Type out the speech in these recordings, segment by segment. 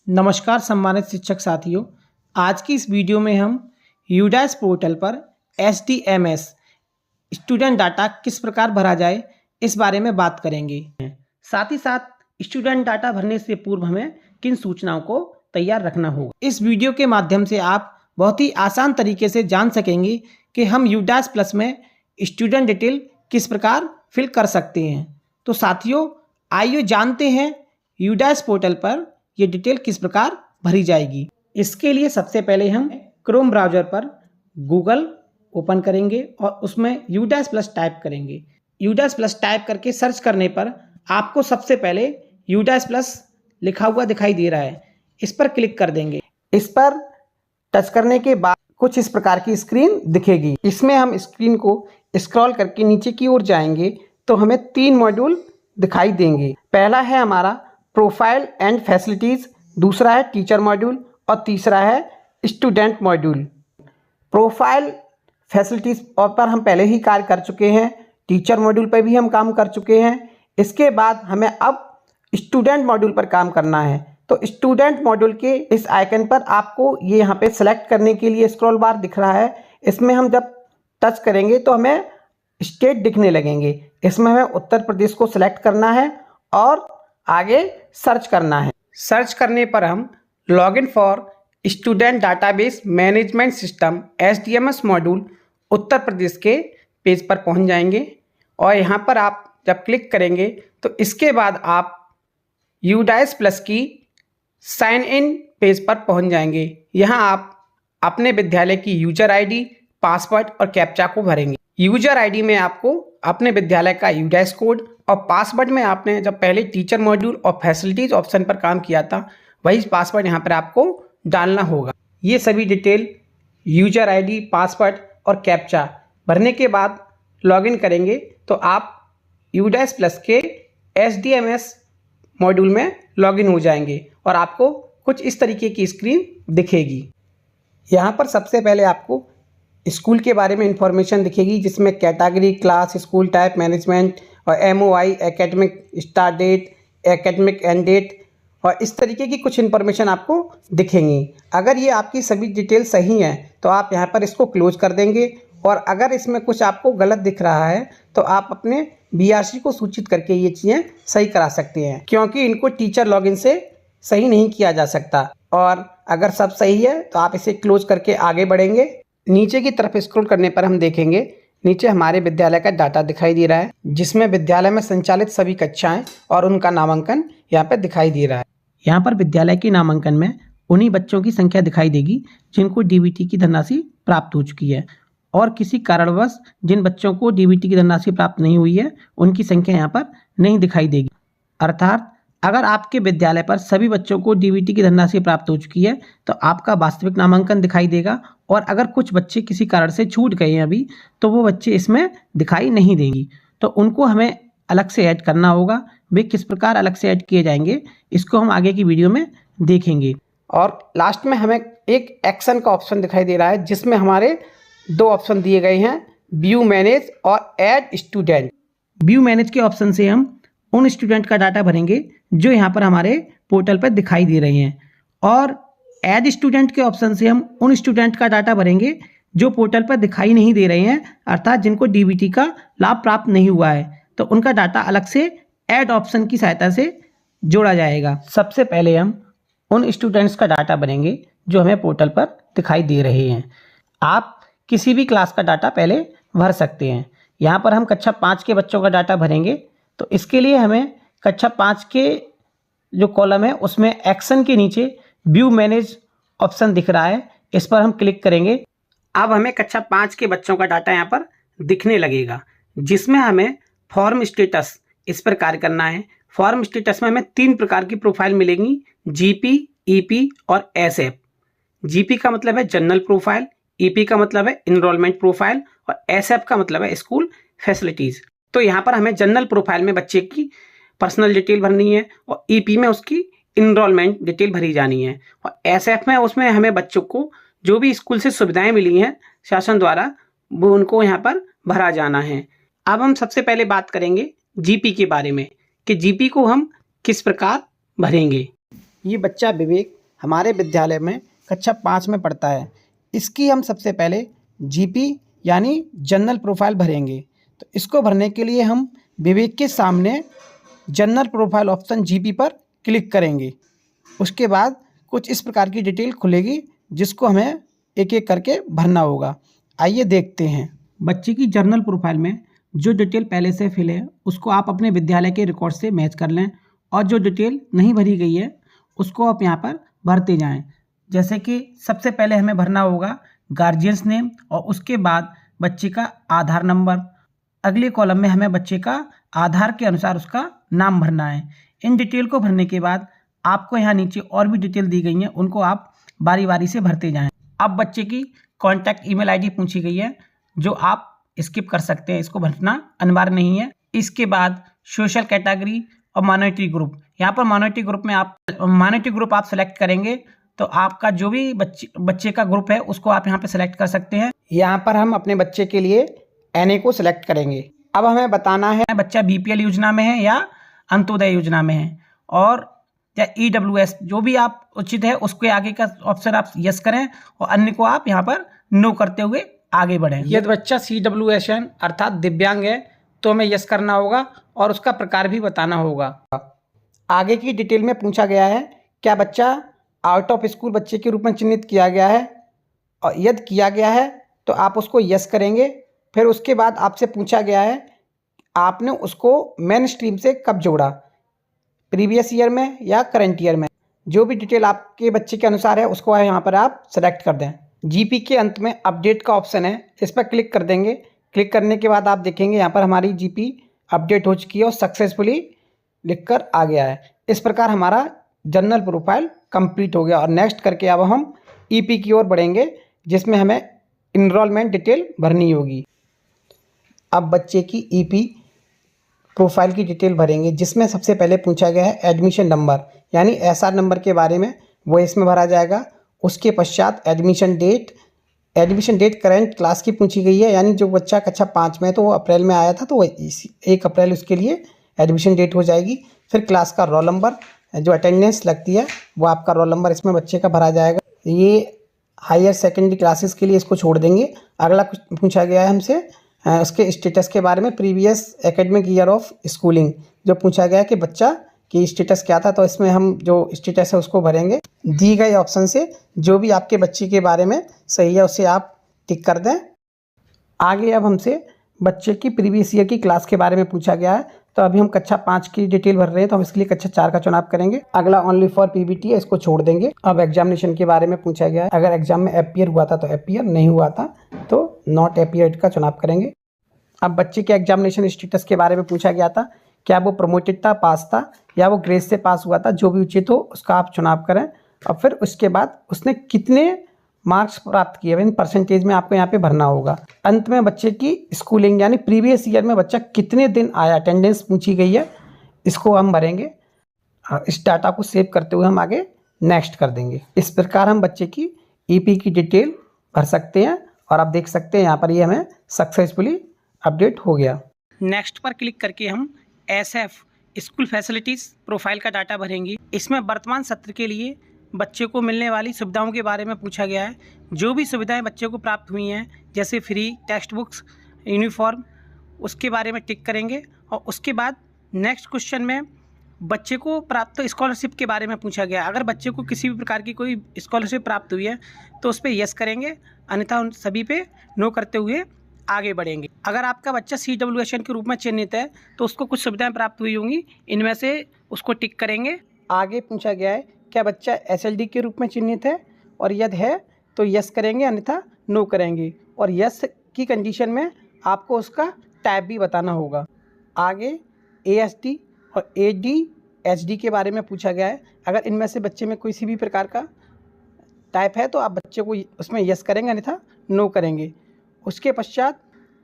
नमस्कार सम्मानित शिक्षक साथियों, आज की इस वीडियो में हम यूडाइस पोर्टल पर HDMS स्टूडेंट डाटा किस प्रकार भरा जाए इस बारे में बात करेंगे। साथ ही साथ स्टूडेंट डाटा भरने से पूर्व हमें किन सूचनाओं को तैयार रखना होगा। इस वीडियो के माध्यम से आप बहुत ही आसान तरीके से जान सकेंगे कि हम यूडाइस प्लस में स्टूडेंट डिटेल किस प्रकार फिल कर सकते हैं। तो साथियों, आइए जानते हैं यूडाइस पोर्टल पर ये डिटेल किस प्रकार भरी जाएगी। इसके लिए सबसे पहले हम क्रोम ब्राउज़र पर गूगल ओपन करेंगे और उसमें यूडाइस प्लस टाइप करेंगे। यूडाइस प्लस टाइप करके सर्च करने पर आपको सबसे पहले यूडाइस प्लस लिखा हुआ दिखाई दे रहा है, इस पर क्लिक कर देंगे। इस पर टच करने के बाद कुछ इस प्रकार की स्क्रीन दिखेगी। इसमें हम स्क्रीन को स्क्रॉल करके नीचे की ओर जाएंगे तो हमें 3 मॉड्यूल दिखाई देंगे। पहला है हमारा प्रोफाइल एंड फैसिलिटीज़, दूसरा है टीचर मॉड्यूल और तीसरा है स्टूडेंट मॉड्यूल। प्रोफाइल फैसिलिटीज़ पर हम पहले ही कार्य कर चुके हैं, टीचर मॉड्यूल पर भी हम काम कर चुके हैं। इसके बाद हमें अब स्टूडेंट मॉड्यूल पर काम करना है। तो स्टूडेंट मॉड्यूल के इस आइकन पर आपको ये यहाँ पे सेलेक्ट करने के लिए स्क्रॉल बार दिख रहा है। इसमें हम जब टच करेंगे तो हमें स्टेट दिखने लगेंगे। इसमें हमें उत्तर प्रदेश को सिलेक्ट करना है और आगे सर्च करना है। सर्च करने पर हम login for student database management system HDMS module Uttar Pradesh के पेज पर पहुंच जाएंगे और यहां पर आप जब क्लिक करेंगे तो इसके बाद आप यूडाइस प्लस की साइन इन पेज पर पहुंच जाएंगे। यहां आप अपने विद्यालय की यूजर आईडी, पासवर्ड और कैप्चा को भरेंगे। यूजर आईडी में आपको अपने विद्यालय का यूडाइस कोड और पासवर्ड में आपने जब पहले टीचर मॉड्यूल और फैसिलिटीज़ ऑप्शन पर काम किया था वही पासवर्ड यहाँ पर आपको डालना होगा। ये सभी डिटेल यूजर आईडी, पासवर्ड और कैप्चा भरने के बाद लॉगिन करेंगे तो आप यूडाइस प्लस के HDMS मॉड्यूल में लॉगिन हो जाएंगे और आपको कुछ इस तरीके की स्क्रीन दिखेगी। यहाँ पर सबसे पहले आपको स्कूल के बारे में इंफॉर्मेशन दिखेगी, जिसमें category, class, school type, management और MOI, academic start date, academic end date और इस तरीके की कुछ इन्फॉर्मेशन आपको दिखेंगी। अगर ये आपकी सभी डिटेल सही हैं तो आप यहाँ पर इसको क्लोज कर देंगे और अगर इसमें कुछ आपको गलत दिख रहा है तो आप अपने BRC को सूचित करके ये चीज़ें सही करा सकते हैं, क्योंकि इनको टीचर लॉगिन से सही नहीं किया जा सकता। और अगर सब सही है तो आप इसे क्लोज करके आगे बढ़ेंगे। नीचे की तरफ स्क्रॉल करने पर हम देखेंगे नीचे हमारे विद्यालय का डाटा दिखाई दे रहा है, जिसमें विद्यालय में संचालित सभी कक्षाएं और उनका नामांकन यहाँ पर दिखाई दे रहा है। यहाँ पर विद्यालय के नामांकन में उन्हीं बच्चों की संख्या दिखाई देगी जिनको DBT की धनराशि प्राप्त हो चुकी है और किसी कारणवश जिन बच्चों को DBT की धनराशि प्राप्त नहीं हुई है उनकी संख्या यहाँ पर नहीं दिखाई देगी। अर्थात अगर आपके विद्यालय पर सभी बच्चों को DBT की धनराशि प्राप्त हो चुकी है तो आपका वास्तविक नामांकन दिखाई देगा और अगर कुछ बच्चे किसी कारण से छूट गए हैं अभी तो वो बच्चे इसमें दिखाई नहीं देंगी। तो उनको हमें अलग से ऐड करना होगा। वे किस प्रकार अलग से ऐड किए जाएंगे इसको हम आगे की वीडियो में देखेंगे। और लास्ट में हमें एक एक्शन का ऑप्शन दिखाई दे रहा है, जिसमें हमारे 2 ऑप्शन दिए गए हैं, व्यू मैनेज और ऐड स्टूडेंट। व्यू मैनेज के ऑप्शन से हम उन स्टूडेंट का डाटा भरेंगे जो यहाँ पर हमारे पोर्टल पर दिखाई दे रहे हैं और ऐड स्टूडेंट के ऑप्शन से हम उन स्टूडेंट का डाटा भरेंगे जो पोर्टल पर दिखाई नहीं दे रहे हैं, अर्थात जिनको DBT का लाभ प्राप्त नहीं हुआ है, तो उनका डाटा अलग से ऐड ऑप्शन की सहायता से जोड़ा जाएगा। सबसे पहले हम उन स्टूडेंट्स का डाटा भरेंगे जो हमें पोर्टल पर दिखाई दे रहे हैं। आप किसी भी क्लास का डाटा पहले भर सकते हैं। यहाँ पर हम कक्षा 5 के बच्चों का डाटा भरेंगे, तो इसके लिए हमें कक्षा 5 के जो कॉलम है उसमें एक्शन के नीचे व्यू मैनेज ऑप्शन दिख रहा है, इस पर हम क्लिक करेंगे। अब हमें कक्षा 5 के बच्चों का डाटा यहाँ पर दिखने लगेगा, जिसमें हमें फॉर्म स्टेटस इस पर कार्य करना है। फॉर्म स्टेटस में हमें 3 प्रकार की प्रोफाइल मिलेंगी, GP, EP और SF। GP का मतलब है जनरल प्रोफाइल, EP का मतलब है इनरोलमेंट प्रोफाइल और SF का मतलब है स्कूल फैसिलिटीज़। तो यहाँ पर हमें जनरल प्रोफाइल में बच्चे की पर्सनल डिटेल भरनी है और EP में उसकी इनरोलमेंट डिटेल भरी जानी है और SF में उसमें हमें बच्चों को जो भी स्कूल से सुविधाएं मिली हैं शासन द्वारा वो उनको यहाँ पर भरा जाना है। अब हम सबसे पहले बात करेंगे GP के बारे में कि GP को हम किस प्रकार भरेंगे। ये बच्चा विवेक हमारे विद्यालय में कक्षा 5 में पढ़ता है। इसकी हम सबसे पहले जीपी यानी जनरल प्रोफाइल भरेंगे। तो इसको भरने के लिए हम विवेक के सामने जनरल प्रोफाइल ऑप्शन जीपी पर क्लिक करेंगे। उसके बाद कुछ इस प्रकार की डिटेल खुलेगी जिसको हमें एक एक करके भरना होगा। आइए देखते हैं। बच्चे की जनरल प्रोफाइल में जो डिटेल पहले से फिल है उसको आप अपने विद्यालय के रिकॉर्ड से मैच कर लें और जो डिटेल नहीं भरी गई है उसको आप यहाँ पर भरते जाएं। जैसे कि सबसे पहले हमें भरना होगा गार्जियंस नेम और उसके बाद बच्चे का आधार नंबर। अगले कॉलम में हमें बच्चे का आधार के अनुसार उसका नाम भरना है। इन डिटेल को भरने के बाद आपको यहाँ नीचे और भी डिटेल दी गई हैं, उनको आप बारी बारी से भरते जाएं। अब बच्चे की कॉन्टैक्ट ईमेल आईडी पूछी गई है जो आप स्किप कर सकते हैं, इसको भरना अनिवार्य नहीं है। इसके बाद सोशल कैटेगरी और माइनॉरिटी ग्रुप, यहाँ पर माइनॉरिटी ग्रुप आप सेलेक्ट करेंगे तो आपका जो भी बच्चे का ग्रुप है उसको आप यहाँ पे सेलेक्ट कर सकते हैं। यहाँ पर हम अपने बच्चे के लिए NA को सिलेक्ट करेंगे। अब हमें बताना है बच्चा BPL योजना में है या अंत्योदय योजना में है, और या EWS जो भी आप उचित है उसके आगे का ऑप्शन आप यस करें और अन्य को आप यहाँ पर नो करते हुए आगे बढ़ें। यदि बच्चा CWSN अर्थात दिव्यांग है तो हमें यस करना होगा और उसका प्रकार भी बताना होगा। आगे की डिटेल में पूछा गया है क्या बच्चा आउट ऑफ स्कूल बच्चे के रूप में चिन्हित किया गया है, और यदि किया गया है तो आप उसको यस करेंगे। फिर उसके बाद आपसे पूछा गया है आपने उसको मेन स्ट्रीम से कब जोड़ा, प्रीवियस ईयर में या करंट ईयर में। जो भी डिटेल आपके बच्चे के अनुसार है उसको यहाँ पर आप सेलेक्ट कर दें। जीपी के अंत में अपडेट का ऑप्शन है, इस पर क्लिक कर देंगे। क्लिक करने के बाद आप देखेंगे यहाँ पर हमारी जीपी अपडेट हो चुकी है और सक्सेसफुली लिखकर आ गया है। इस प्रकार हमारा जनरल प्रोफाइल कंप्लीट हो गया और नेक्स्ट करके अब हम ईपी की ओर बढ़ेंगे जिसमें हमें इनरोलमेंट डिटेल भरनी होगी। अब बच्चे की ईपी प्रोफाइल की डिटेल भरेंगे जिसमें सबसे पहले पूछा गया है एडमिशन नंबर यानी SR नंबर के बारे में, वो इसमें भरा जाएगा। उसके पश्चात एडमिशन डेट करंट क्लास की पूछी गई है, यानी जो बच्चा कक्षा 5 में है तो वो अप्रैल में आया था तो वो 1 अप्रैल उसके लिए एडमिशन डेट हो जाएगी। फिर क्लास का रोल नंबर, जो अटेंडेंस लगती है वो आपका रोल नंबर इसमें बच्चे का भरा जाएगा। ये हायर सेकेंडरी क्लासेस के लिए इसको छोड़ देंगे। अगला कुछ पूछा गया है हमसे उसके स्टेटस के बारे में, previous academic year of schooling जो पूछा गया है कि बच्चा की स्टेटस क्या था, तो इसमें हम जो स्टेटस है उसको भरेंगे। दी गए ऑप्शन से जो भी आपके बच्चे के बारे में सही है उसे आप टिक कर दें। आगे अब हमसे बच्चे की प्रीवियस ईयर की क्लास के बारे में पूछा गया है, तो अभी हम कक्षा 5 की डिटेल भर रहे हैं तो हम इसके लिए कक्षा 4 का चुनाव करेंगे। अगला ओनली फॉर PBT है, इसको छोड़ देंगे। अब एग्जामिनेशन के बारे में पूछा गया है, अगर एग्जाम में अपीयर हुआ था तो अपीयर, नहीं हुआ था तो नॉट अपीयर्ड का चुनाव करेंगे। अब बच्चे के एग्जामिनेशन स्टेटस के बारे में पूछा गया था, क्या वो प्रमोटेड था, पास था या वो ग्रेड से पास हुआ था, जो भी उचित हो उसका आप चुनाव करें। और फिर उसके बाद उसने कितने मार्क्स प्राप्त किए इन परसेंटेज में आपको यहाँ पे भरना होगा। अंत में बच्चे की स्कूलिंग यानी प्रीवियस ईयर में बच्चा कितने दिन आया, अटेंडेंस पूछी गई है, इसको हम भरेंगे। इस डाटा को सेव करते हुए हम आगे नेक्स्ट कर देंगे। इस प्रकार हम बच्चे की ईपी की डिटेल भर सकते हैं और आप देख सकते हैं यहाँ पर ये हमें सक्सेसफुली अपडेट हो गया। नेक्स्ट पर क्लिक करके हम SF स्कूल फैसिलिटीज़ प्रोफाइल का डाटा भरेंगे। इसमें वर्तमान सत्र के लिए बच्चे को मिलने वाली सुविधाओं के बारे में पूछा गया है। जो भी सुविधाएं बच्चे को प्राप्त हुई हैं जैसे फ्री टेक्स्ट बुक्स, यूनिफॉर्म, उसके बारे में टिक करेंगे। और उसके बाद नेक्स्ट क्वेश्चन में बच्चे को प्राप्त स्कॉलरशिप के बारे में पूछा गया। अगर बच्चे को किसी भी प्रकार की कोई स्कॉलरशिप प्राप्त हुई है तो उस पर यस करेंगे, अन्यथा उन सभी पे नो करते हुए आगे बढ़ेंगे। अगर आपका बच्चा CWSN के रूप में चिन्हित है तो उसको कुछ सुविधाएं प्राप्त हुई होंगी, इनमें से उसको टिक करेंगे। आगे पूछा गया है क्या बच्चा SLD के रूप में चिन्हित है, और यदि है तो यस करेंगे, अन्यथा नो करेंगे। और यस की कंडीशन में आपको उसका टाइप भी बताना होगा। आगे ASD और ADHD के बारे में पूछा गया है। अगर इनमें से बच्चे में किसी भी प्रकार का टाइप है तो आप बच्चे को उसमें यस करेंगे, अन्यथा नो करेंगे। उसके पश्चात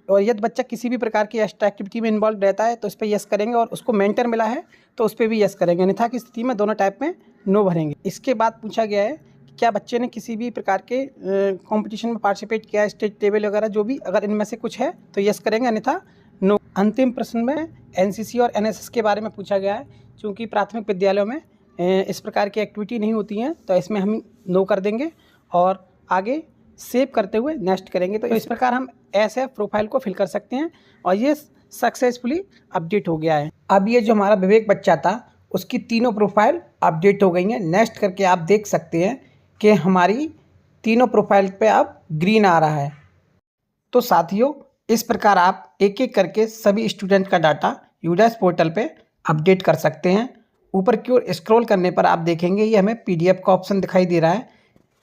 और यदि बच्चा किसी भी प्रकार की एक्स्ट्रा एक्टिविटी में इन्वॉल्व रहता है तो उस पर यस करेंगे, और उसको मेंटर मिला है तो उस पर भी यस करेंगे, अन्यथा की स्थिति में दोनों टाइप में नो भरेंगे। इसके बाद पूछा गया है क्या बच्चे ने किसी भी प्रकार के कंपटीशन में पार्टिसिपेट किया है, स्टेट लेवल वगैरह जो भी, अगर इनमें से कुछ है तो यस करेंगे, अन्यथा नो। अंतिम प्रश्न में NCC और NSS के बारे में पूछा गया है। चूँकि प्राथमिक विद्यालयों में इस प्रकार की एक्टिविटी नहीं होती हैं, तो इसमें हम नो कर देंगे और आगे सेव करते हुए नेक्स्ट करेंगे। तो इस प्रकार हम SF प्रोफाइल को फिल कर सकते हैं और ये सक्सेसफुली अपडेट हो गया है। अब ये जो हमारा विवेक बच्चा था उसकी तीनों प्रोफाइल अपडेट हो गई हैं। नेक्स्ट करके आप देख सकते हैं कि हमारी तीनों प्रोफाइल पे अब ग्रीन आ रहा है। तो साथियों, इस प्रकार आप एक एक करके सभी स्टूडेंट का डाटा यूडाइस पोर्टल पे अपडेट कर सकते हैं। ऊपर की ओर स्क्रॉल करने पर आप देखेंगे ये हमें PDF का ऑप्शन दिखाई दे रहा है।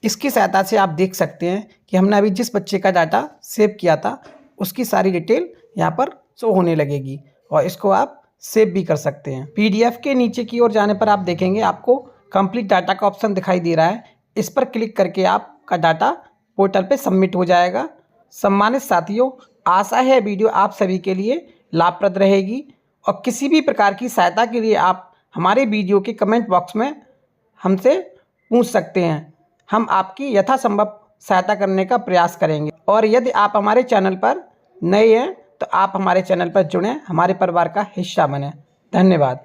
इसकी सहायता से आप देख सकते हैं कि हमने अभी जिस बच्चे का डाटा सेव किया था उसकी सारी डिटेल यहाँ पर शो होने लगेगी और इसको आप सेव भी कर सकते हैं। PDF के नीचे की ओर जाने पर आप देखेंगे आपको कंप्लीट डाटा का ऑप्शन दिखाई दे रहा है। इस पर क्लिक करके आपका डाटा पोर्टल पे सबमिट हो जाएगा। सम्मानित साथियों, आशा है वीडियो आप सभी के लिए लाभप्रद रहेगी और किसी भी प्रकार की सहायता के लिए आप हमारे वीडियो के कमेंट बॉक्स में हमसे पूछ सकते हैं। हम आपकी यथासंभव सहायता करने का प्रयास करेंगे और यदि आप हमारे चैनल पर नए हैं तो आप हमारे चैनल पर जुड़ें, हमारे परिवार का हिस्सा बनें। धन्यवाद।